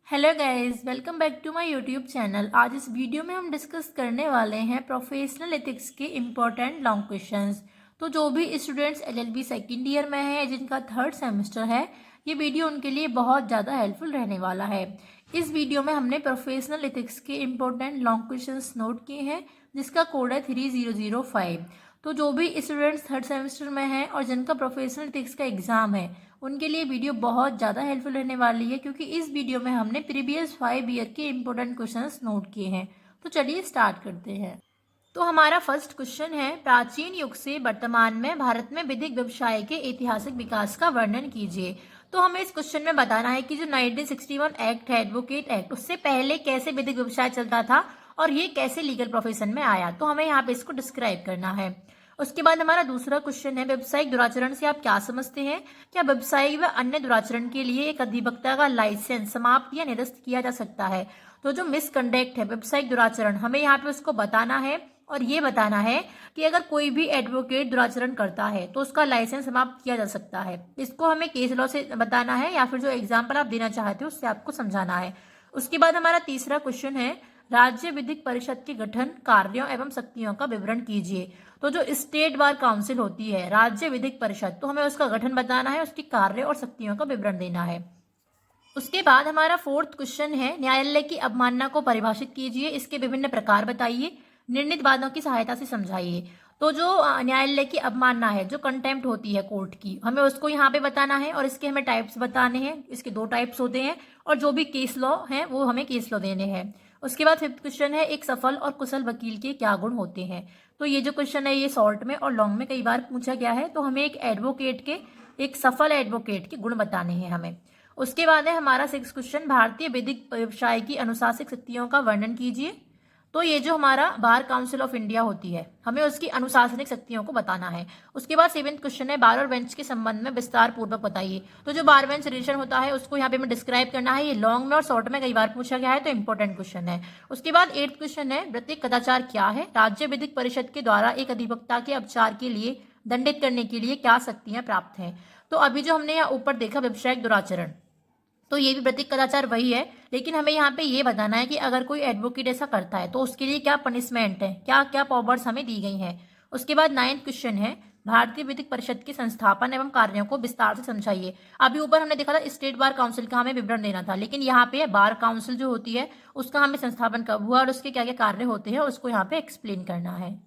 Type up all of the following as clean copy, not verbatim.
Hello guys, welcome back to my YouTube channel. आज इस video में हम डिस्कस करने वाले हैं प्रोफेशनल एथिक्स के इम्पोर्टेंट लॉन्ग क्वेश्चंस। तो जो भी स्टूडेंट्स एलएलबी सेकेंड ईयर में हैं, जिनका थर्ड सेमेस्टर है, ये वीडियो उनके लिए बहुत ज़्यादा हेल्पफुल रहने वाला है। इस वीडियो में हमने प्रोफेशनल एथिक्स के इम्पोर्टेंट लॉन्ग क्वेश्चंस नोट किए हैं, जिसका कोड है 3005। तो जो भी स्टूडेंट्स थर्ड सेमेस्टर में हैं और जिनका प्रोफेशनल एथिक्स का एग्ज़ाम है, उनके लिए वीडियो बहुत ज़्यादा हेल्पफुल रहने वाली है, क्योंकि इस वीडियो में हमने प्रीवियस 5 ईयर के इम्पोर्टेंट क्वेश्चंस नोट किए हैं। तो चलिए स्टार्ट करते हैं। तो हमारा फर्स्ट क्वेश्चन है, प्राचीन युग से वर्तमान में भारत में विधिक व्यवसाय के ऐतिहासिक विकास का वर्णन कीजिए। तो हमें इस क्वेश्चन में बताना है कि जो 1961 एक्ट है, एडवोकेट एक्ट, उससे पहले कैसे विधिक व्यवसाय चलता था और ये कैसे लीगल प्रोफेशन में आया। तो हमें यहाँ पे इसको डिस्क्राइब करना है। उसके बाद हमारा दूसरा क्वेश्चन है, व्यवसायिक दुराचरण से आप क्या समझते हैं? क्या व्यवसायिक व अन्य दुराचरण के लिए एक अधिवक्ता का लाइसेंस समाप्त या निरस्त किया जा सकता है? तो जो मिसकंडक्ट है, व्यवसायिक दुराचरण, हमें यहाँ पे उसको बताना है और ये बताना है कि अगर कोई भी एडवोकेट दुराचरण करता है तो उसका लाइसेंस समाप्त किया जा सकता है। इसको हमें केस लॉ से बताना है या फिर जो एग्जाम्पल आप देना चाहते हो उससे आपको समझाना है। उसके बाद हमारा तीसरा क्वेश्चन है, राज्य विधिक परिषद के गठन, कार्यों एवं शक्तियों का विवरण कीजिए। तो जो स्टेट बार काउंसिल होती है, राज्य विधिक परिषद, तो हमें उसका गठन बताना है, उसके कार्य और शक्तियों का विवरण देना है। उसके बाद हमारा फोर्थ क्वेश्चन है, न्यायालय की अवमानना को परिभाषित कीजिए, इसके विभिन्न प्रकार बताइए, निर्णीत वादों की सहायता से समझाइए। तो जो न्यायालय की अवमानना है, जो कंटेम्प्ट होती है कोर्ट की, हमें उसको यहाँ पे बताना है और इसके हमें टाइप्स बताने हैं। इसके 2 टाइप्स होते हैं और जो भी केस लॉ है वो हमें केस लॉ देने हैं। उसके बाद फिफ्थ क्वेश्चन है, एक सफल और कुशल वकील के क्या गुण होते हैं? तो ये जो क्वेश्चन है ये शॉर्ट में और लॉन्ग में कई बार पूछा गया है। तो हमें एक सफल एडवोकेट के गुण बताने हैं हमें। उसके बाद है हमारा सिक्स क्वेश्चन, भारतीय विधिक व्यवसाय की अनुशासनिक शक्तियों का वर्णन कीजिए। तो ये जो हमारा बार काउंसिल ऑफ इंडिया होती है, हमें उसकी अनुशासनिक शक्तियों को बताना है। उसके बाद सेवेंथ क्वेश्चन है, बार और बेंच के संबंध में विस्तार पूर्वक बताइए। तो जो बार बेंच रिलेशन होता है उसको यहाँ पे हमें डिस्क्राइब करना है। ये लॉन्ग में और शॉर्ट में कई बार पूछा गया है, तो इंपॉर्टेंट क्वेश्चन है। उसके बाद एट्थ क्वेश्चन है, वृत्तिक कदाचार क्या है? राज्य विधिक परिषद के द्वारा एक अधिवक्ता के अपचार के लिए दंडित करने के लिए क्या शक्तियां प्राप्त हैं? तो अभी जो हमने यहाँ ऊपर देखा व्यवसायिक दुराचरण, तो ये भी वृत्तिक कदाचार वही है, लेकिन हमें यहाँ पे ये बताना है कि अगर कोई एडवोकेट ऐसा करता है तो उसके लिए क्या पनिशमेंट है, क्या क्या पावर्स हमें दी गई हैं। उसके बाद नाइन्थ क्वेश्चन है, भारतीय विधिक परिषद के संस्थापन एवं कार्यों को विस्तार से समझाइए। अभी ऊपर हमने देखा था स्टेट बार काउंसिल का हमें विवरण देना था, लेकिन यहाँ पे बार काउंसिल जो होती है उसका हमें संस्थापन कब हुआ और उसके क्या क्या कार्य होते हैं उसको यहाँ पे एक्सप्लेन करना है।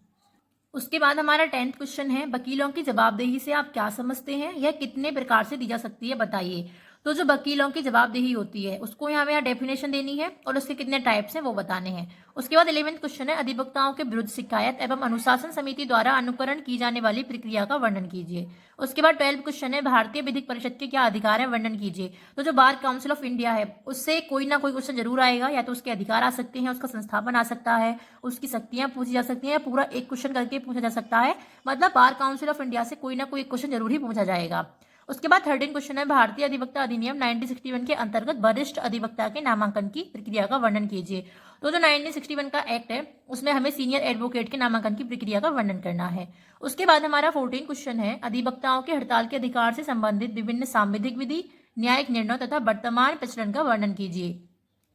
उसके बाद हमारा 10th क्वेश्चन है, वकीलों की जवाबदेही से आप क्या समझते हैं? यह कितने प्रकार से दी जा सकती है, बताइए। तो जो वकीलों की जवाबदेही होती है उसको यहाँ डेफिनेशन देनी है और उसके कितने टाइप्स हैं वो बताने हैं। उसके बाद 11th क्वेश्चन है, अधिवक्ताओं के विरुद्ध शिकायत एवं अनुशासन समिति द्वारा अनुकरण की जाने वाली प्रक्रिया का वर्णन कीजिए। उसके बाद 12th क्वेश्चन है, भारतीय विधिक परिषद के क्या अधिकार है, वर्णन कीजिए। तो जो बार काउंसिल ऑफ इंडिया है उससे कोई ना कोई क्वेश्चन जरूर आएगा, या तो उसके अधिकार आ सकते हैं, उसका संस्थापन आ सकता है, उसकी शक्तियां पूछी जा सकती हैं, पूरा एक क्वेश्चन करके पूछा जा सकता है। मतलब बार काउंसिल ऑफ इंडिया से कोई ना कोई क्वेश्चन जरूर ही पूछा जाएगा। उसके बाद 13 क्वेश्चन है, भारतीय अधिवक्ता अधिनियम 1961 के अंतर्गत वरिष्ठ अधिवक्ता के नामांकन की प्रक्रिया का वर्णन कीजिए। तो जो 1961 का एक्ट है उसमें हमें सीनियर एडवोकेट के नामांकन की प्रक्रिया का वर्णन करना है। उसके बाद हमारा 14 क्वेश्चन है, अधिवक्ताओं के हड़ताल के अधिकार से संबंधित विभिन्न सांविधिक विधि, न्यायिक निर्णय तथा वर्तमान प्रचलन का वर्णन कीजिए।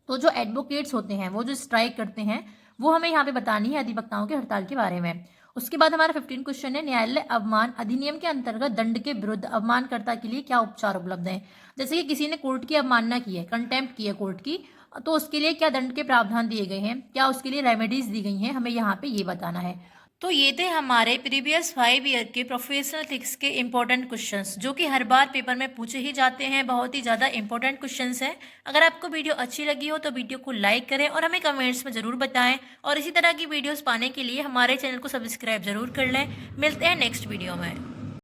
तो जो एडवोकेट्स होते हैं वो जो स्ट्राइक करते हैं वो हमें यहाँ पे बतानी है अधिवक्ताओं के हड़ताल के बारे में। उसके बाद हमारा 15 क्वेश्चन है, न्यायालय अवमान अधिनियम के अंतर्गत दंड के विरुद्ध अवमानकर्ता के लिए क्या उपचार उपलब्ध हैं? जैसे कि किसी ने कोर्ट की अवमानना की है, कंटेम्प्ट की है कोर्ट की, तो उसके लिए क्या दंड के प्रावधान दिए गए हैं, क्या उसके लिए रेमेडीज दी गई हैं, हमें यहाँ पे ये बताना है। तो ये थे हमारे प्रीवियस 5 ईयर के प्रोफेशनल एथिक्स के इंपॉर्टेंट क्वेश्चंस, जो कि हर बार पेपर में पूछे ही जाते हैं। बहुत ही ज़्यादा इंपॉर्टेंट क्वेश्चंस हैं। अगर आपको वीडियो अच्छी लगी हो तो वीडियो को लाइक करें और हमें कमेंट्स में ज़रूर बताएं, और इसी तरह की वीडियोस पाने के लिए हमारे चैनल को सब्सक्राइब जरूर कर लें। मिलते हैं नेक्स्ट वीडियो में।